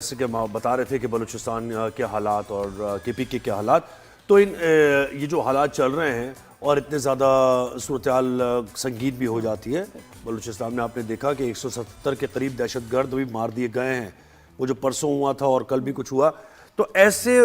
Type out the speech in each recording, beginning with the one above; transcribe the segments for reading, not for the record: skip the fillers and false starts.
جیسے کہ ہم بتا رہے تھے کہ بلوچستان کے حالات اور کے پی کے حالات، تو یہ جو حالات چل رہے ہیں اور اتنے زیادہ صورتحال سنگین بھی ہو جاتی ہے بلوچستان میں. آپ نے دیکھا کہ 170 کے قریب دہشت گرد بھی مار دیے گئے ہیں، وہ جو پرسوں ہوا تھا اور کل بھی کچھ ہوا. تو ایسے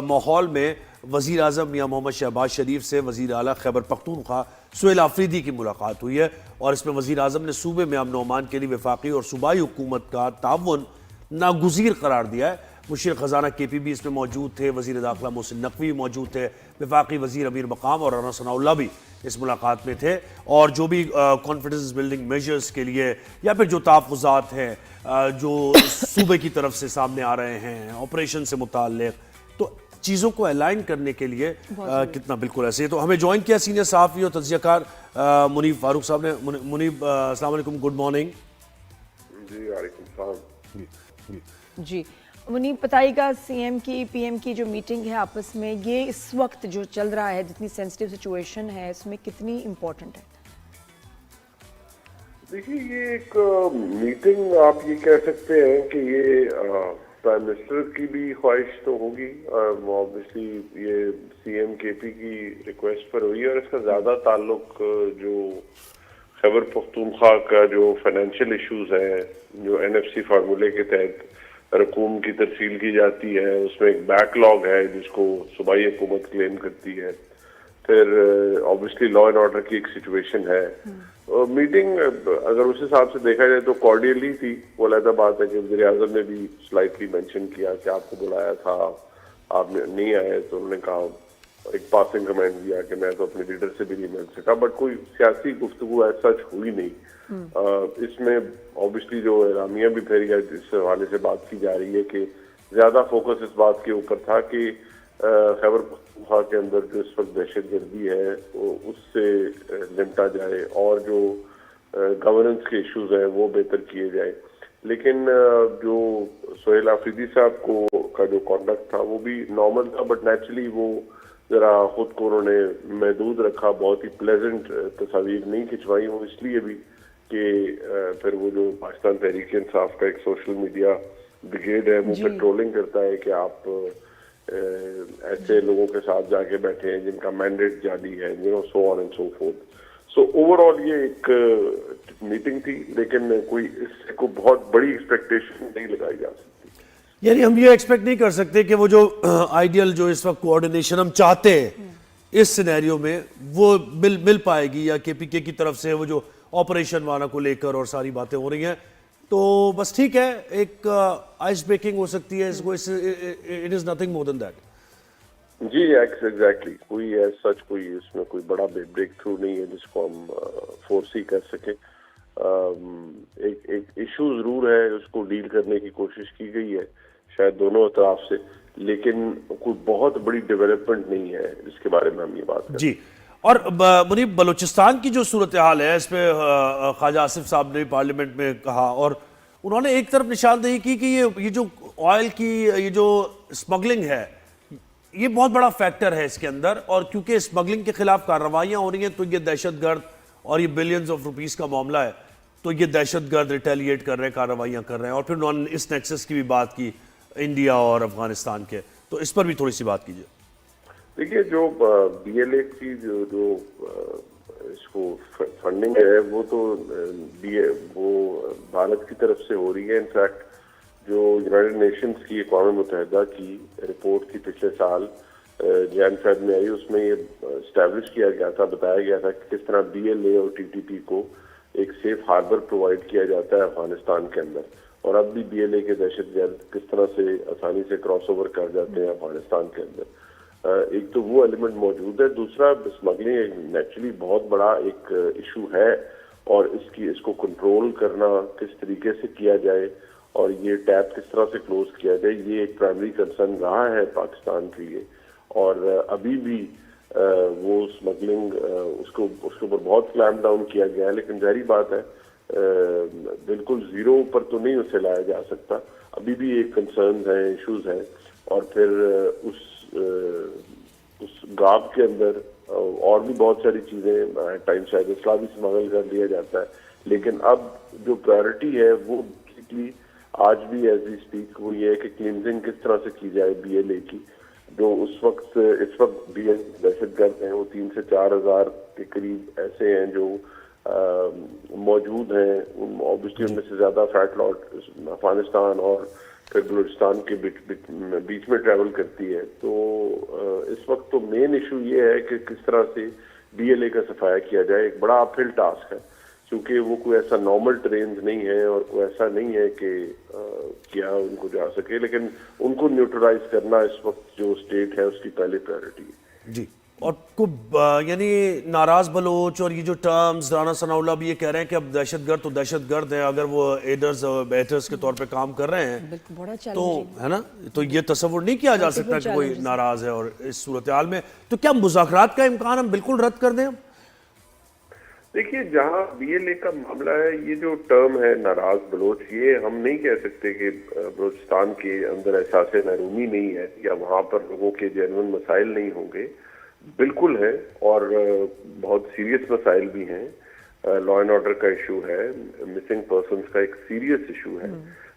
ماحول میں وزیر اعظم میاں محمد شہباز شریف سے وزیر اعلیٰ خیبر پختونخوا سہیل آفریدی کی ملاقات ہوئی ہے، اور اس میں وزیر اعظم نے صوبے میں امن و امان کے لیے وفاقی اور صوبائی حکومت کا تعاون ناگزیر قرار دیا ہے. مشیر خزانہ کے پی بھی اس میں موجود تھے، وزیر داخلہ محسن نقوی موجود تھے، وفاقی وزیر امیر مقام اور رانا ثناء اللہ بھی اس ملاقات میں تھے. اور جو بھی کانفیڈنس بلڈنگ میجرز کے لیے یا پھر جو تحفظات ہیں جو صوبے کی طرف سے سامنے آ رہے ہیں آپریشن سے متعلق، تو چیزوں کو الائن کرنے کے لیے کتنا بالکل ایسے. تو ہمیں جوائن کیا سینئر صحافی اور تجزیہ کار منیب فاروق صاحب نے. منیب السلام علیکم، گڈ مارننگ. جی وعلیکم السلام. جی منیب، بتائیے گا سی ایم کی پی ایم کی جو میٹنگ ہے آپس میں، یہ اس وقت جو چل رہا ہے جتنی سینسٹیو سچویشن ہے اس میں کتنی امپورٹنٹ ہے؟ دیکھیے، یہ ایک میٹنگ آپ یہ کہہ سکتے ہیں کہ یہ پرائم منسٹر کی بھی خواہش تو ہوگی، اوبویسلی یہ سی ایم کے پی کی ریکویسٹ پر ہوئی ہے، اور اس کا زیادہ تعلق جو خیبر پختونخوا کا جو فائنینشیل ایشوز ہیں، جو این ایف سی فارمولے کے تحت رقوم کی ترسیل کی جاتی ہے، اس میں ایک بیک لاگ ہے جس کو صوبائی حکومت کلیم کرتی ہے. پھر اوبویسلی لا اینڈ آرڈر کی ایک سچویشن ہے. میٹنگ اگر اس حساب سے دیکھا جائے تو کارڈیلی تھی. وہ علیحدہ بات ہے کہ وزیر اعظم نے بھی سلائٹلی مینشن کیا کہ آپ کو بلایا تھا، آپ نے نہیں آئے، تو انہوں نے کہا ایک پاسنگ کمنٹ دیا کہ میں تو اپنے لیڈر سے بھی نہیں مل سکا، بٹ کوئی سیاسی گفتگو ایسا ہوئی نہیں. اس میں اوبویسلی جو اعلامیہ بھی پھر گیا، اس حوالے سے بات کی جا رہی ہے کہ زیادہ فوکس اس بات کے اوپر تھا کہ خیبر پختونخوا کے اندر جو اس وقت دہشت گردی ہے اس سے نمٹا جائے، اور جو گورننس کے ایشوز ہیں وہ بہتر کیے جائے. لیکن جو سہیل آفریدی صاحب کا جو کانڈکٹ تھا وہ بھی نارمل تھا، بٹ نیچرلی وہ ذرا خود کو انہوں نے محدود رکھا، بہت ہی پلیزنٹ تصاویر نہیں کھنچوائی. وہ اس لیے بھی کہ پھر وہ جو پاکستان تحریک انصاف کا ایک سوشل میڈیا بریگیڈ ہے، وہ پیٹرولنگ کرتا ہے کہ آپ ایسے لوگوں کے ساتھ جا کے بیٹھے ہیں جن کا مینڈیٹ جعلی ہے، so on and so forth. So overall یہ ایک میٹنگ تھی، لیکن کوئی اس سے کوئی بہت بڑی ایکسپیکٹیشن نہیں لگائی جا سکتی. یعنی ہم یہ ایکسپیکٹ نہیں کر سکتے کہ وہ جو آئیڈیل جو اس وقت کوآرڈینیشن ہم چاہتے ہیں اس سینیریو میں وہ مل پائے گی، یا کے پی کے کی طرف سے وہ جو آپریشن والا کو لے کر اور ساری باتیں ہو رہی ہیں. تو بس ٹھیک ہے، ایک آئس بریکنگ ہو سکتی ہے، it is nothing more than that. جی ایگزیکٹلی، کوئی سچ کوئی اس میں کوئی بڑا بریک تھرو نہیں ہے جس کو ہم فورس ہی کر سکیں. ایک ایشو ضرور ہے، اس کو ڈیل کرنے کی کوشش کی گئی ہے شاید دونوں اطراف سے، لیکن کوئی بہت بڑی ڈیولپمنٹ نہیں ہے جس کے بارے میں ہم یہ بات کریں. جی. اور منیب، بلوچستان کی جو صورتحال ہے اس پہ خواجہ آصف صاحب نے پارلیمنٹ میں کہا، اور انہوں نے ایک طرف نشاندہی کی کہ یہ جو آئل کی یہ جو اسمگلنگ ہے یہ بہت بڑا فیکٹر ہے اس کے اندر، اور کیونکہ اسمگلنگ کے خلاف کارروائیاں ہو رہی ہیں تو یہ دہشت گرد اور یہ بلینز آف روپیز کا معاملہ ہے، تو یہ دہشت گرد ریٹیلیٹ کر رہے ہیں، کارروائیاں کر رہے ہیں. اور پھر انہوں نے اس نیکسس کی بھی بات کی انڈیا اور افغانستان کے، تو اس پر بھی تھوڑی سی بات کیجیے. دیکھیے، جو بی ایل اے کی جو اس کو فنڈنگ ہے وہ تو وہ بھارت کی طرف سے ہو رہی ہے. انفیکٹ جو یونائیٹڈ نیشنز کی اقوام متحدہ کی رپورٹ تھی پچھلے سال جان فیب میں آئی، اس میں یہ اسٹیبلش کیا گیا تھا، بتایا گیا تھا کہ کس طرح بی ایل اے اور ٹی ٹی پی کو ایک سیف ہاربر پرووائڈ کیا جاتا ہے افغانستان کے اندر، اور اب بھی بی ایل اے کے دہشت گرد کس طرح سے آسانی سے کراس اوور کر جاتے ہیں افغانستان کے اندر. ایک تو وہ ایلیمنٹ موجود ہے. دوسرا، اسمگلنگ نیچرلی بہت بڑا ایک ایشو ہے، اور اس کو کنٹرول کرنا کس طریقے سے کیا جائے اور یہ ٹیپ کس طرح سے کلوز کیا جائے، یہ ایک پرائمری کنسرن رہا ہے پاکستان کے لیے. اور ابھی بھی وہ اسمگلنگ اس کے اوپر بہت کلیمپ ڈاؤن کیا گیا ہے، لیکن ظاہری بات ہے بالکل زیرو پر تو نہیں اسے لایا جا سکتا. ابھی بھی ایک کنسرنز ہیں، ایشوز ہیں. اور پھر اس گاپ کے اندر اور بھی بہت ساری چیزیں ٹائم شاید اسلام بھی اسمگل کر لیا جاتا ہے، لیکن اب جو پرائرٹی ہے وہ بیسکلی آج بھی ایز وی اسپیک وہ یہ ہے کہ کلینزنگ کس طرح سے کی جائے BLA کی. جو اس وقت BLA دہشت گرد ہیں وہ 3 سے 4 ہزار کے قریب ایسے ہیں جو موجود ہیں. اوبیسلی ان میں سے زیادہ فیٹ لاٹ افغانستان اور پھر بلوچستان کے بیچ میں ٹریول کرتی ہے. تو اس وقت تو مین ایشو یہ ہے کہ کس طرح سے BLA کا صفایا کیا جائے. ایک بڑا اپ ہل ٹاسک ہے کیونکہ وہ کوئی ایسا نارمل ٹرینز نہیں ہے اور کوئی ایسا نہیں ہے کہ کیا ان کو جا سکے, لیکن ان کو نیوٹرلائز کرنا اس وقت جو اسٹیٹ ہے اس کی پہلی پرائیورٹی ہے. جی, اور یعنی ناراض بلوچ اور یہ جو ٹرمز رانا ثناء اللہ بھی یہ کہہ رہے ہیں کہ اب دہشت گرد تو دہشت گرد ہیں, اگر وہ ایڈرز اور بیٹرز کے طور پہ کام کر رہے ہیں تو ہے نا, تو یہ تصور نہیں کیا جا سکتا کہ کوئی ناراض ہے. اور اس صورتحال میں تو کیا مذاکرات کا امکان ہم بالکل رد کر دیں؟ دیکھیے جہاں BLA کا معاملہ ہے, یہ جو ٹرم ہے ناراض بلوچ, یہ ہم نہیں کہہ سکتے کہ بلوچستان کے اندر احساس محرومی نہیں ہے یا وہاں پر لوگوں کے جینون مسائل نہیں ہوں گے. بالکل ہے, اور بہت سیریس مسائل بھی ہیں. لا اینڈ آرڈر کا ایشو ہے, مسنگ پرسنز کا ایک سیریس ایشو ہے,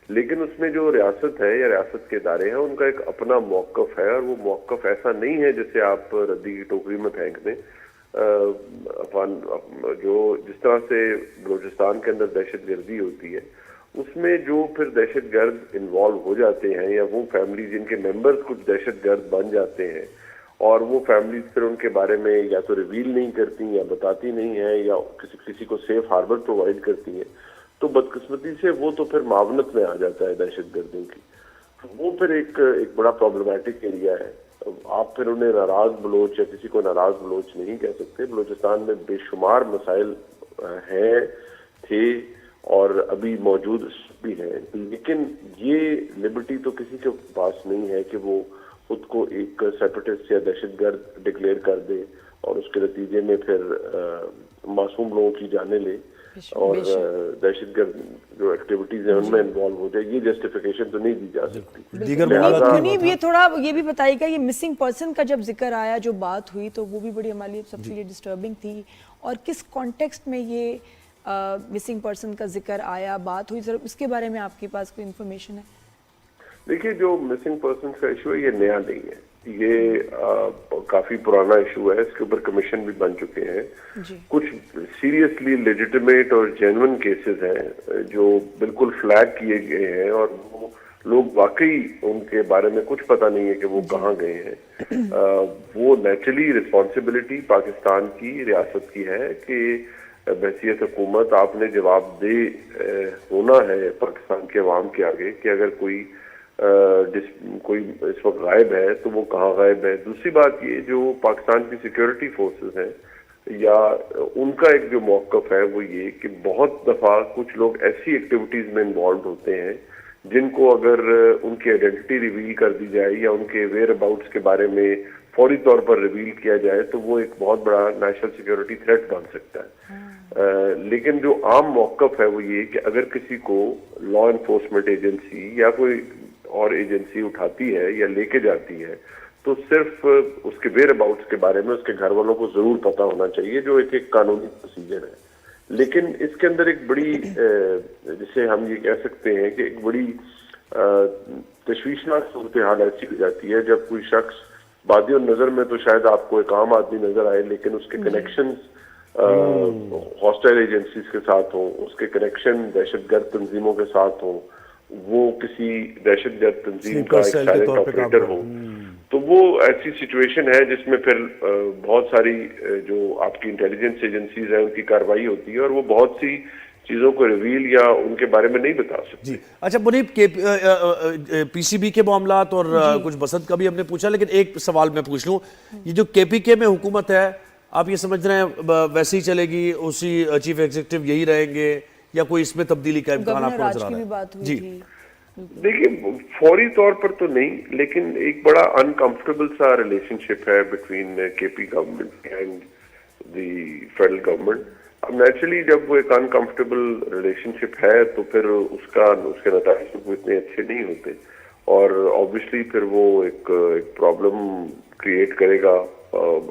لیکن اس میں جو ریاست ہے یا ریاست کے ادارے ہیں ان کا ایک اپنا موقف ہے, اور وہ موقف ایسا نہیں ہے جسے آپ ردی کی ٹوکری میں پھینک دیں. جو جس طرح سے بلوچستان کے اندر دہشت گردی ہوتی ہے اس میں جو پھر دہشت گرد انوالو ہو جاتے ہیں یا وہ فیملی جن کے ممبرز کچھ دہشت گرد بن جاتے ہیں اور وہ فیملیز پھر ان کے بارے میں یا تو ریویل نہیں کرتی یا بتاتی نہیں ہیں یا کسی کو سیف ہاربر پرووائڈ کرتی ہیں, تو بدقسمتی سے وہ تو پھر معاونت میں آ جاتا ہے دہشت گردوں کی. وہ پھر ایک بڑا پرابلمٹک ایریا ہے. آپ پھر انہیں ناراض بلوچ یا کسی کو ناراض بلوچ نہیں کہہ سکتے. بلوچستان میں بے شمار مسائل ہیں, تھے اور ابھی موجود بھی ہیں, لیکن یہ لبرٹی تو کسی کے پاس نہیں ہے کہ وہ خود کو ایک سیپریٹسٹ یا دہشت گرد ڈکلیئر کر دے اور اس کے نتیجے میں پھر معصوم لوگوں کی جانیں لے اور دہشت گرد جو ایکٹیویٹیز ہیں ان میں انوالو ہو جائے. یہ جسٹیفیکیشن تو نہیں دی جا سکتی. منیب یہ تھوڑا یہ بھی بتائیے گا, یہ مسنگ پرسن کا جب ذکر آیا, جو بات ہوئی, تو وہ بھی بڑی ہمارے لیے سب سے یہ ڈسٹربنگ تھی, اور کس کانٹیکسٹ میں یہ مسنگ پرسن کا ذکر آیا, بات ہوئی, ذرا اس کے بارے میں آپ کے پاس کوئی انفارمیشن ہے؟ دیکھیے جو مسنگ پرسنز کا ایشو ہے یہ نیا نہیں ہے, یہ کافی پرانا ایشو ہے. اس کے اوپر کمیشن بھی بن چکے ہیں. کچھ سیریسلی لیجیٹمیٹ اور جینون کیسز ہیں جو بالکل فلیگ کیے گئے ہیں اور وہ لوگ واقعی ان کے بارے میں کچھ پتہ نہیں ہے کہ وہ کہاں گئے ہیں. وہ نیچرلی رسپانسبلٹی پاکستان کی ریاست کی ہے کہ بحیثیت حکومت آپ نے جواب دہ ہونا ہے پاکستان کے عوام کے آگے کہ اگر کوئی اس وقت غائب ہے تو وہ کہاں غائب ہے. دوسری بات یہ جو پاکستان کی سیکیورٹی فورسز ہیں یا ان کا ایک جو موقف ہے وہ یہ کہ بہت دفعہ کچھ لوگ ایسی ایکٹیویٹیز میں انوالوڈ ہوتے ہیں جن کو اگر ان کی آئیڈینٹی ریویل کر دی جائے یا ان کے ویئر اباؤٹس کے بارے میں فوری طور پر ریویل کیا جائے تو وہ ایک بہت بڑا نیشنل سیکیورٹی تھریٹ بن سکتا ہے. لیکن جو عام موقف ہے وہ یہ کہ اگر کسی کو لا انفورسمنٹ ایجنسی یا کوئی اور ایجنسی اٹھاتی ہے یا لے کے جاتی ہے تو صرف اس کے ویئر اباؤٹس کے بارے میں اس کے گھر والوں کو ضرور پتہ ہونا چاہیے, جو ایک قانونی پروسیجر ہے. لیکن اس کے اندر ایک بڑی جسے ہم یہ کہہ سکتے ہیں کہ ایک بڑی تشویشناک صورتحال ایسی ہو جاتی ہے جب کوئی شخص بادی النظر میں تو شاید آپ کو ایک عام آدمی نظر آئے لیکن اس کے کنیکشنز ہاسٹائل ایجنسیز کے ساتھ ہوں, اس کے کنیکشن دہشت گرد تنظیموں کے ساتھ ہوں, وہ کسی دہشت گرد تنظیم کا ایک سائلنٹ آپریٹر ہو, تو وہ ایسی سچویشن ہے جس میں پھر بہت ساری جو آپ کی انٹیلیجنس ایجنسیز ہیں ان کی کارروائی ہوتی ہے اور وہ بہت سی چیزوں کو ریویل یا ان کے بارے میں نہیں بتا سکتے. جی اچھا منیب, PCB کے معاملات اور کچھ بسنت کا بھی ہم نے پوچھا, لیکن ایک سوال میں پوچھ لوں, یہ جو KPK میں حکومت ہے آپ یہ سمجھ رہے ہیں ویسے ہی چلے گی, اسی چیف ایگزیکٹو یہی رہیں گے یا کوئی اس میں تبدیلی کا امکان آپ کو نظر آ رہا ہے؟ جی دیکھیے فوری طور پر تو نہیں, لیکن ایک بڑا انکمفرٹیبل سا ریلیشن شپ ہے between KP government and the federal government. اب نیچرلی جب وہ ایک انکمفرٹیبل ریلیشن شپ ہے تو پھر اس کے نتائج تو اتنے اچھے نہیں ہوتے اور آبویسلی پھر وہ ایک پرابلم کریٹ کرے گا,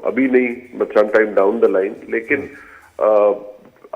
ابھی نہیں but some time down the line. لیکن